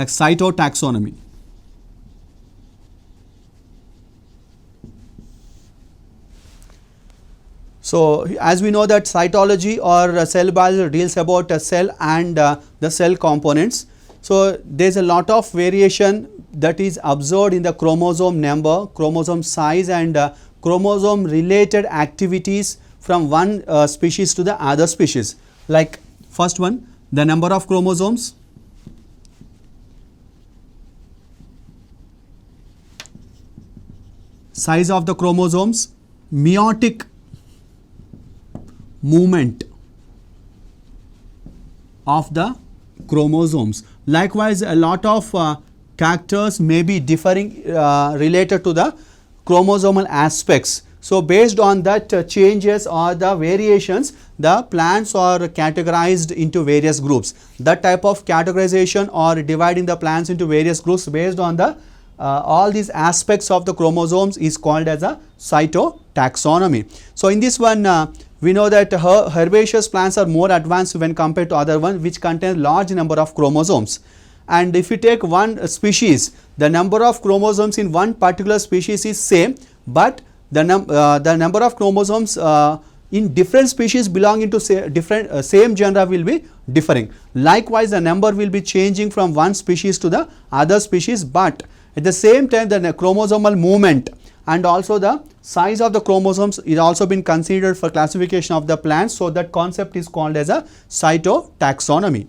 Next, cytotaxonomy. So as we know that cytology or cell biology deals about a cell and the cell components. So there is a lot of variation that is observed in the chromosome number, chromosome size and chromosome related activities from one species to the other species. Like first one, the number of chromosomes, size of the chromosomes, meiotic movement of the chromosomes. Likewise, a lot of characters may be differing related to the chromosomal aspects. So based on that changes or the variations, the plants are categorized into various groups. That type of categorization or dividing the plants into various groups based on the all these aspects of the chromosomes is called as a cytotaxonomy. So in this one we know that herbaceous plants are more advanced when compared to other ones which contain large number of chromosomes. And if you take one species, the number of chromosomes in one particular species is same, but the number of chromosomes in different species belonging to same genre will be differing. Likewise, the number will be changing from one species to the other species, but at the same time the chromosomal movement and also the size of the chromosomes is also been considered for classification of the plants. So that concept is called as a cytotaxonomy.